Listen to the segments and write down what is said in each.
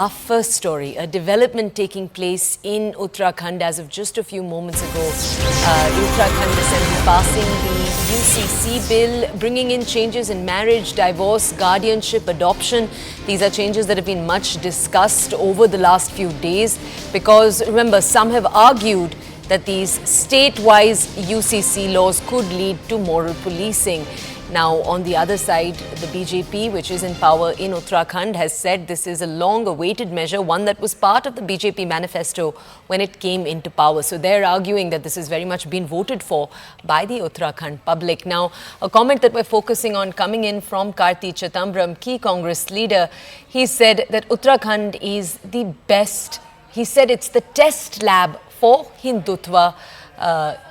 Our first story, a development taking place in Uttarakhand as of just a few moments ago. Uttarakhand Assembly passing the UCC bill, bringing in changes in marriage, divorce, guardianship, adoption. These are changes that have been much discussed over the last few days because, remember, some have argued that these state-wise UCC laws could lead to moral policing. Now, on the other side, the BJP, which is in power in Uttarakhand, has said this is a long-awaited measure, one that was part of the BJP manifesto when it came into power. So they're arguing that this has very much been voted for by the Uttarakhand public. Now, a comment that we're focusing on coming in from Karti Chidambaram, key Congress leader, he said that Uttarakhand is the best. He said it's the test lab for Hindutva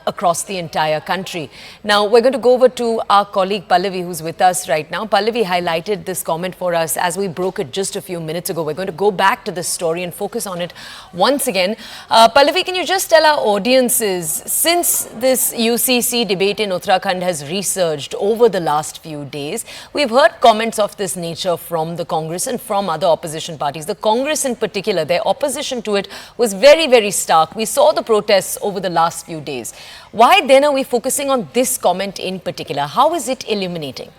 across the entire country. Now, we're going to go over to our colleague Pallavi, who's with us right now. Pallavi highlighted this comment for us as we broke it just a few minutes ago. We're going to go back to this story and focus on it once again. Pallavi, can you just tell our audiences, since this UCC debate in Uttarakhand has resurged over the last few days, we've heard comments of this nature from the Congress and from other opposition parties. The Congress in particular, their opposition to it was very, very stark. We saw the protests over the last few days. Why then are we focusing on this comment in particular? How is it illuminating?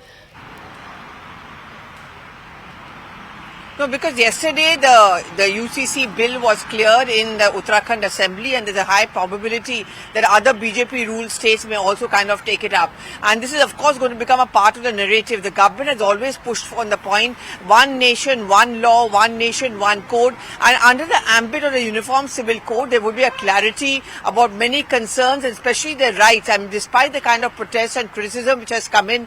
No, because yesterday the UCC bill was cleared in the Uttarakhand Assembly, and there's a high probability that other BJP ruled states may also kind of take it up. And this is of course going to become a part of the narrative. The government has always pushed on the point, one nation, one law, one nation, one code. And under the ambit of the Uniform Civil Code, there would be a clarity about many concerns, and especially their rights. I mean, despite the kind of protests and criticism which has come in,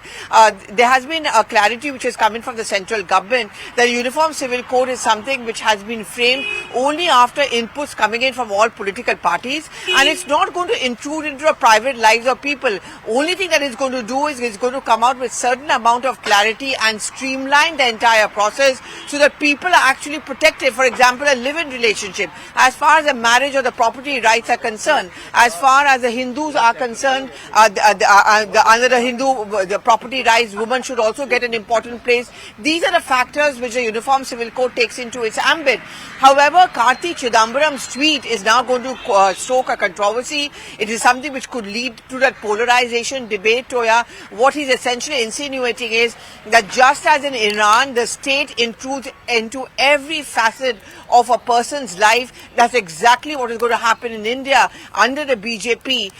there has been a clarity which has come in from the central government that the Uniform Civil Code is something which has been framed only after inputs coming in from all political parties, and it's not going to intrude into the private lives of people. Only thing that it's going to do is it's going to come out with certain amount of clarity and streamline the entire process so that people are actually protected. For example, a live-in relationship, as far as the marriage or the property rights are concerned, as far as the Hindus are concerned, under the Hindu the property rights, women should also get an important place. These are the factors which the Uniform Civil Code takes into its ambit. However, Karti Chidambaram's tweet is now going to stoke a controversy. It is something which could lead to that polarization debate, Toya. What he's essentially insinuating is that just as in Iran, the state intrudes into every facet of a person's life, that's exactly what is going to happen in India under the BJP,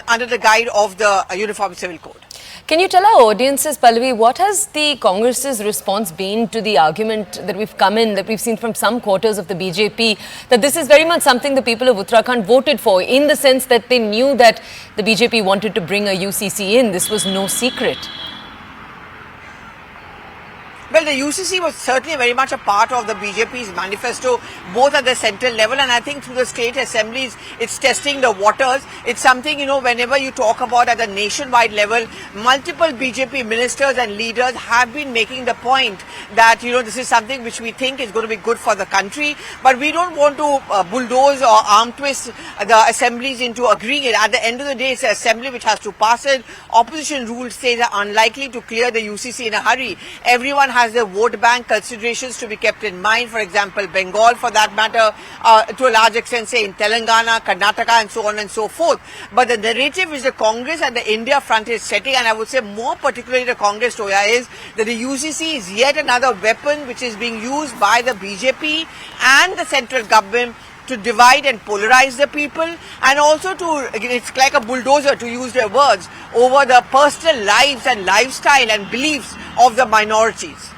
under the guide of the Uniform Civil Code. Can you tell our audiences, Pallavi, what has the Congress's response been to the argument that we've seen from some quarters of the BJP, that this is very much something the people of Uttarakhand voted for, in the sense that they knew that the BJP wanted to bring a UCC in? This was no secret. Well, the UCC was certainly very much a part of the BJP's manifesto, both at the central level and I think through the state assemblies, it's testing the waters. It's something, whenever you talk about at a nationwide level, multiple BJP ministers and leaders have been making the point that, this is something which we think is going to be good for the country, but we don't want to bulldoze or arm twist the assemblies into agreeing it. At the end of the day, it's the assembly which has to pass it. Opposition ruled states are unlikely to clear the UCC in a hurry. Everyone has the vote bank considerations to be kept in mind. For example, Bengal, for that matter, to a large extent, say in Telangana, Karnataka, and so on and so forth. But the narrative which the Congress and the India front is setting, and I would say more particularly the Congress, Toya, is that the UCC is yet another weapon which is being used by the BJP and the central government to divide and polarize the people, and also it's like a bulldozer, to use their words, over the personal lives and lifestyle and beliefs of the minorities.